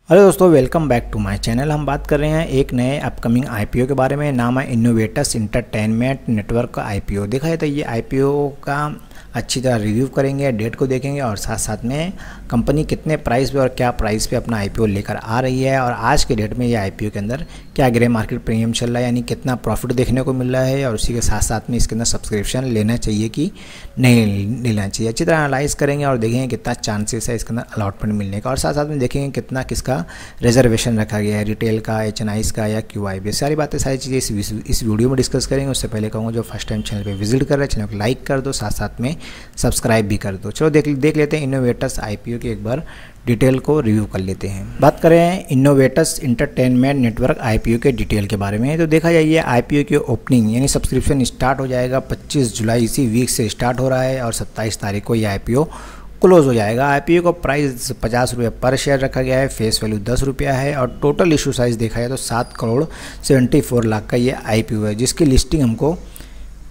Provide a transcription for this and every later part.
Hello दोस्तों, welcome back to my channel. हम बात कर रहे हैं एक नए अपकमिंग आईपीओ के बारे में। नाम है इनोवेटस एंटरटेनमेंट नेटवर्क का आईपीओ। देखा जाए तो ये आईपीओ का अच्छी तरह रिव्यू करेंगे, डेट को देखेंगे और साथ साथ में कंपनी कितने प्राइस पे और क्या प्राइस पे अपना आईपीओ लेकर आ रही है और आज के डेट में ये आईपीओ के अंदर क्या ग्रे मार्केट प्रीमियम चल रहा है, यानी कितना प्रॉफिट देखने को मिल रहा है और उसी के साथ साथ में इसके अंदर सब्सक्रिप्शन लेना चाहिए कि नहीं लेना चाहिए। अच्छी तरह एनालाइज करेंगे और देखेंगे कितना चांसेस है इसके अंदर अलॉटमेंट मिलने का और साथ साथ में देखेंगे कितना किसका रिजर्वेशन रखा गया है, रिटेल का, एचएनआईज का या क्यूआईबी। सारी बातें सारी चीज़ें इस वीडियो में डिस्कस करेंगे। उससे पहले कहूँगा जो फर्स्ट टाइम चैनल पे विजिट कर रहे हैं चैनल को लाइक कर दो, साथ साथ में सब्सक्राइब भी कर दो। चलो देख लेते हैं इनोवेटस आईपीओ की एक बार डिटेल को रिव्यू कर लेते हैं। बात करें इनोवेटस एंटरटेनमेंट नेटवर्क आईपीओ के डिटेल के बारे में तो देखा जाइए आईपीओ की ओपनिंग यानी सब्सक्रिप्शन स्टार्ट हो जाएगा 25 जुलाई, इसी वीक से स्टार्ट हो रहा है और 27 तारीख को ये आईपीओ क्लोज हो जाएगा। आईपीओ का प्राइस 50 रुपये पर शेयर रखा गया है, फेस वैल्यू 10 रुपया है और टोटल इशू साइज़ देखा जाए तो 7 करोड़ 74 लाख का ये आईपीओ है, जिसकी लिस्टिंग हमको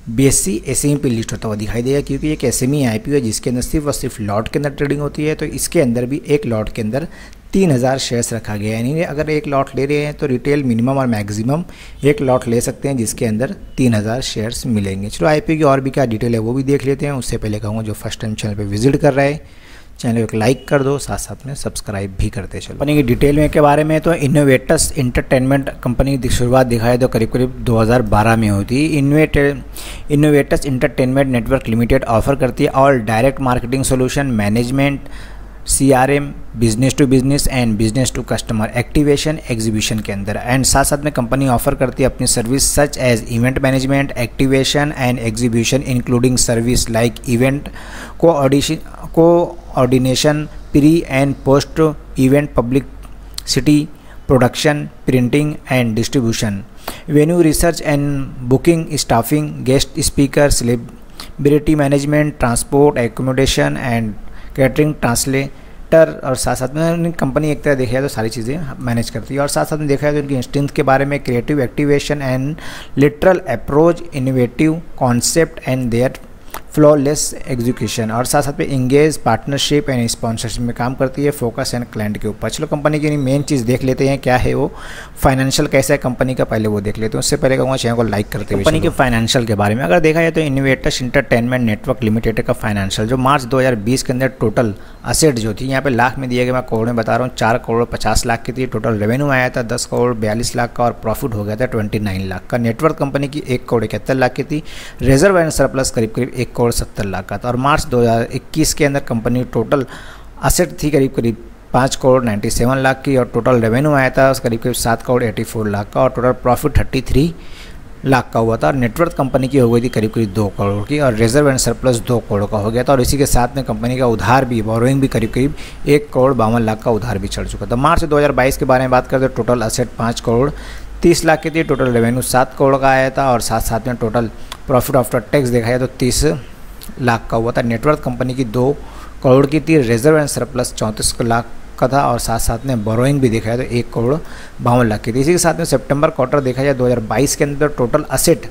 बीएससी एसएमई पे लिस्ट होता हुआ दिखाई देगा, क्योंकि एक एसएमई आईपीओ है जिसके अंदर सिर्फ और सिर्फ लॉट के अंदर ट्रेडिंग होती है। तो इसके अंदर भी एक लॉट के अंदर 3000 शेयर्स रखा गया है, यानी अगर एक लॉट ले रहे हैं तो रिटेल मिनिमम और मैक्सिमम एक लॉट ले सकते हैं जिसके अंदर 3000 शेयर्स मिलेंगे। चलो आईपीओ की और भी क्या डिटेल है वो भी देख लेते हैं। उससे पहले कहूँगा जो फर्स्ट टाइम चैनल पर विजिट कर रहा है चैनल को लाइक कर दो, साथ साथ में सब्सक्राइब भी करते चलो। कंपनी की डिटेल में के बारे में तो इनोवेटस एंटरटेनमेंट कंपनी की शुरुआत दिखाया तो करीब 2012 में हुई थी। Innovatus entertainment network limited offer करती है all direct marketing solution, management, CRM, business to business and business to customer activation exhibition के अंदर। एंड साथ साथ में कंपनी ऑफर करती है अपनी service such as event management, activation and exhibition including service like event coordination, pre and post event publicity, production, printing and distribution, venue research and booking, staffing, guest speaker, celebrity management, transport, accommodation and catering, translator. और साथ साथ में company एक तरह देखा जाए तो सारी चीज़ें मैनेज करती है और साथ साथ में देखा जाए तो उनकी स्ट्रेंथ के बारे में creative activation and literal approach, innovative concept and their flawless execution और साथ साथ में इंगेज, पार्टनरशिप एंड स्पॉन्सरशिप में काम करती है, फोकस एंड क्लाइंट के ऊपर। चलो कंपनी की मेन चीज़ देख लेते हैं क्या है वो, फाइनेंशियल कैसा है कंपनी का पहले वो देख लेते हैं। उससे पहले कहूँगा चैनल को लाइक करते हुए कंपनी के फाइनेंशियल के बारे में अगर देखा जाए तो इनोवेटस एंटरटेनमेंट नेटवर्क लिमिटेड का फाइनेंशियल जो मार्च 2020 के अंदर टोटल असेट जो थी यहाँ पे लाख में दिया गया, मैं करोड़ में बता रहा हूँ, 4 करोड़ 50 लाख की थी। टोटल रेवेन्यू आया था 10 करोड़ 42 लाख का और प्रॉफिट हो गया था 29 लाख का। नेटवर्क कंपनी की 1 करोड़ 71 लाख की थी। रिजर्व एंड सरप्लस करीब 1 करोड़ 70 लाख का था और मार्च 2021 के अंदर कंपनी टोटल असेट थी करीब 5 करोड़ 97 लाख की और टोटल रेवेन्यू आया था करीब 7 करोड़ 84 लाख का और टोटल प्रॉफिट 33 लाख का हुआ था। और नेटवर्थ कंपनी की हो गई थी करीब 2 करोड़ की और रिजर्व एंड सरप्लस 2 करोड़ का हो गया था और इसी के साथ में कंपनी का उधार भी, बोरोइंग भी करीब 1 करोड़ 52 लाख का उधार भी चढ़ चुका था। मार्च 2022 के बारे में बात करते तो टोटल असेट 5 करोड़ 30 लाख की थी, टोटल रेवेन्यू 7 करोड़ का आया था और साथ साथ में टोटल प्रॉफिट आफ्टर टैक्स देखा जाए तो 30 लाख का हुआ था। नेटवर्थ कंपनी की 2 करोड़ की थी, रिजर्व एंड सरप्लस 34 लाख का था और साथ साथ में बोरोइंग भी देखा जाए तो 1 करोड़ 52 लाख की थी। इसी के साथ में सितंबर क्वार्टर देखा जाए 2022 के अंदर टोटल असेट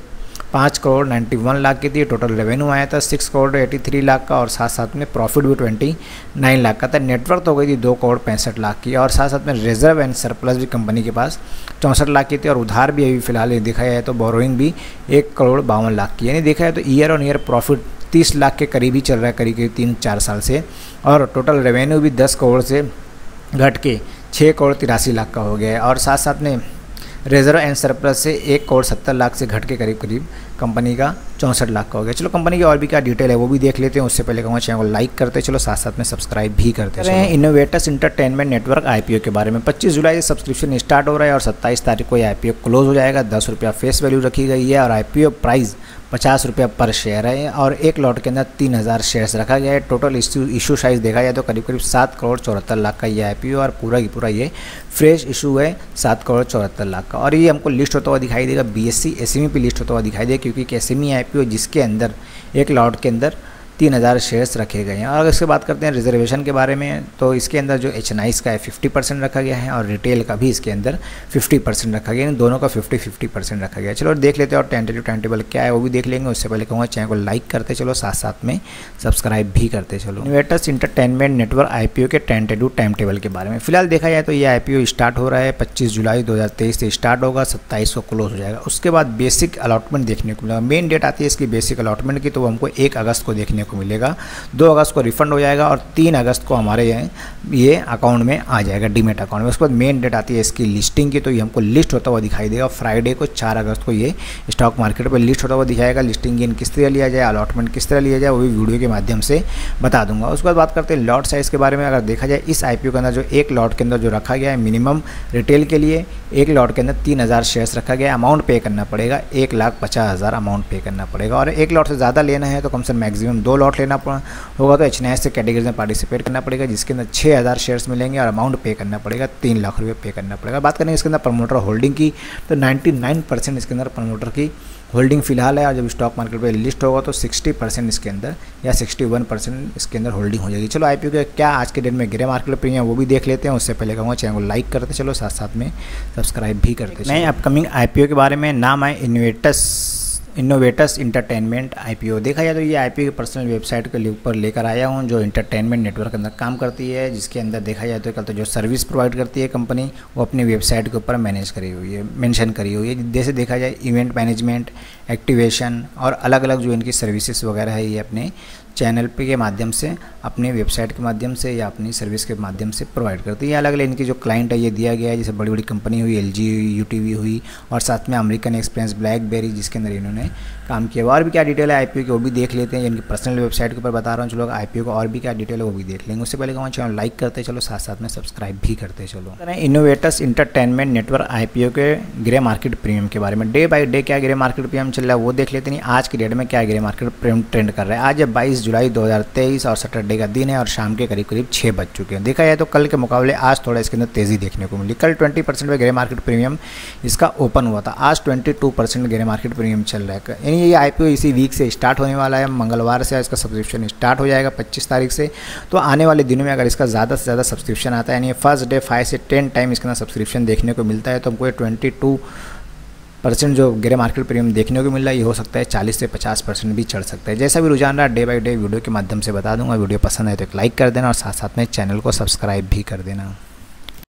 5 करोड़ 91 लाख की थी, टोटल रेवेन्यू आया था 6 करोड़ 83 लाख का और साथ साथ में प्रॉफिट भी 29 लाख का था। नेटवर्क हो गई थी 2 करोड़ 65 लाख की और साथ साथ में रिजर्व एंड सरप्लस भी कंपनी के पास 64 लाख की थी और उधार भी अभी फिलहाल देखा जाए तो बोरोइंग भी 1 करोड़ 52 लाख की, यानी देखा जाए तो year on year profit 30 lakh के करीब ही चल रहा है करीब 3-4 साल से और टोटल रेवेन्यू भी 10 करोड़ से घट के 6 करोड़ 83 लाख का हो गया है और साथ साथ में रिजर्व एंड सरप्लस से 1 करोड़ 70 लाख से घट के करीब कंपनी का 64 लाख का हो गया। चलो कंपनी की और भी क्या डिटेल है वो भी देख लेते हैं। उससे पहले कहूँगा चैनल को लाइक करते चलो, साथ साथ में सब्सक्राइब भी करते हैं। इनोवेटस एंटरटेनमेंट नेटवर्क आईपीओ के बारे में 25 जुलाई से सब्सक्रिप्शन स्टार्ट हो रहा है और 27 तारीख को ये आईपीओ क्लोज हो जाएगा। 10 रुपया फेस वैल्यू रखी गई है और आईपीओ प्राइस 50 रुपया पर शेयर है और एक लॉट के अंदर 3000 शेयर्स रखा गया है। टोटल इशू साइज़ देखा जाए तो करीब 7 करोड़ 74 लाख का ये आईपीओ और पूरा की पूरा ये फ्रेश इशू है 7 करोड़ 74 लाख का और ये हमको लिस्ट होता हुआ दिखाई देगा बीएससी एसएमई पे लिस्ट होता हुआ दिखाई देगा, क्योंकि एक एसएमई आईपीओ जिसके अंदर एक लॉट के अंदर 3000 शेयर्स रखे गए हैं। और अगर इसके बात करते हैं रिजर्वेशन के बारे में, तो इसके अंदर जो HNIs का है 50% रखा गया है और रिटेल का भी इसके अंदर 50% रखा गया है, दोनों का 50-50% रखा गया है। चलो देख लेते हैं और टेंटेटिव टाइम टेबल क्या है वो भी देख लेंगे। उससे पहले कहूँगा चैनल को लाइक करते चलो, साथ साथ में सब्सक्राइब भी करते चलो। इनोवेटस एंटरटेनमेंट नेटवर्क IPO के टेंटेटिव टाइम टेबल के बारे में फिलहाल देखा जाए तो ये IPO स्टार्ट हो रहा है 25 जुलाई 2023 से स्टार्ट होगा, 27 को क्लोज हो जाएगा। उसके बाद बेसिक अलॉटमेंट देखने को मिलेगा। मेन डेट आती है इसकी बेसिक अलॉटमेंट की, तो वो हमको 1 अगस्त को देखने को मिलेगा, 2 अगस्त को रिफंड हो जाएगा और 3 अगस्त को हमारे ये अकाउंट में आ जाएगा, डीमेट अकाउंट में। उसके बाद मेन डेट आती है इसकी लिस्टिंग की, तो ये हमको लिस्ट होता हुआ दिखाई देगा। फ्राइडे को 4 अगस्त को ये स्टॉक मार्केट पर लिस्ट होता हुआ दिखाएगा। लिस्टिंग गेन किस तरह लिया जाए, अलॉटमेंट किस तरह लिया जाए, वो भी वीडियो के माध्यम से बता दूंगा। उसके बाद बात करते हैं लॉट साइज़ के बारे में। अगर देखा जाए इस IPO के अंदर जो एक लॉट के अंदर जो रखा गया है, मिनिमम रिटेल के लिए एक लॉट के अंदर 3000 शेयर्स रखा गया है। अमाउंट पे करना पड़ेगा 1,50,000 अमाउंट पे करना पड़ेगा। और एक लॉट से ज़्यादा लेना है तो कम से मैक्सिमम 2 लॉट लेना होगा। तो HNIs से कैटेगरी में पार्टिसिपेट करना पड़ेगा, जिसके अंदर 6000 शेयर्स मिलेंगे और अमाउंट पे करना पड़ेगा 3 लाख रुपये पे करना पड़ेगा। बात करेंगे इसके अंदर प्रमोटर होल्डिंग की, तो 99% इसके अंदर प्रमोटर की होल्डिंग फिलहाल है। और जब स्टॉक मार्केट पे लिस्ट होगा तो 60% इसके अंदर या 61% इसके अंदर होल्डिंग हो जाएगी। चलो IPO के क्या आज के डेट में ग्रे मार्केट प्रीमियम वो भी देख लेते हैं। उससे पहले कहूँगा चैनल को लाइक करते चलो, साथ साथ में सब्सक्राइब भी करते चलो। नए अपकमिंग IPO के बारे में नाम है इनोवेटस इंटरटेनमेंट IPO। देखा जाए तो ये IPO की पर्सनल वेबसाइट के ऊपर लेकर आया हूँ, जो इंटरटेनमेंट नेटवर्क के अंदर काम करती है, जिसके अंदर देखा जाए तो कल तो जो सर्विस प्रोवाइड करती है कंपनी, वो अपनी वेबसाइट के ऊपर मेंशन करी हुई है। जैसे देखा जाए इवेंट मैनेजमेंट, एक्टिवेशन और अलग अलग जो इनकी सर्विसेज वगैरह है, ये अपने चैनल पे के माध्यम से, अपने वेबसाइट के माध्यम से या अपनी सर्विस के माध्यम से प्रोवाइड करती है। अलग अलग इनकी जो क्लाइंट है ये दिया गया है, जैसे बड़ी बड़ी कंपनी हुई, LG, UTV हुई, और साथ में अमेरिकन एक्सप्रेस, ब्लैकबेरी, जिसके अंदर इन्होंने काम किया। और भी क्या डिटेल है IPO की वो भी देख लेते हैं। इनकी पर्सनल वेबसाइट के ऊपर बता रहा हूँ, चलो IPO को और भी क्या डिटेल है वो भी देख लेंगे। उससे पहले कहूँ चैनल लाइक करते चलो, साथ साथ में सब्सक्राइब भी करते चलो। इनोवेटस इंटरटेनमेंट नेटवर्क IPO के ग्रे मार्केट प्रीमियम के बारे में डे बाई डे क्या ग्रे मार्केट प्रीमियम चल रहा है वो देख लेते हैं। आज की डेट में क्या ग्रे मार्केट प्रीमियम ट्रेंड कर रहा है। आज 22 जुलाई 2023 और सैटरडे का दिन है और शाम के करीब करीब 6 बज चुके हैं। देखा जाए तो कल के मुकाबले आज थोड़ा इसके अंदर तेज़ी देखने को मिली। कल 20% पे ग्रे मार्केट प्रीमियम इसका ओपन हुआ था, आज 22% ग्रे मार्केट प्रीमियम चल रहा है। यानी ये IPO इसी वीक से स्टार्ट होने वाला है, मंगलवार से इसका सब्सक्रिप्शन स्टार्ट हो जाएगा 25 तारीख से। तो आने वाले दिनों में अगर इसका ज़्यादा से ज़्यादा सब्सक्रिप्शन आता है, यानी फर्स्ट डे 5 से 10 टाइम इसके अंदर सब्सक्रिप्शन देखने को मिलता है, तो हमको 22% जो ग्रे मार्केट प्रीमियम देखने को मिल रहा है, ये हो सकता है 40 से 50% भी चढ़ सकता है। जैसा भी रुझान रहा डे बाई डे वीडियो के माध्यम से बता दूंगा। वीडियो पसंद है तो एक लाइक कर देना और साथ साथ में चैनल को सब्सक्राइब भी कर देना।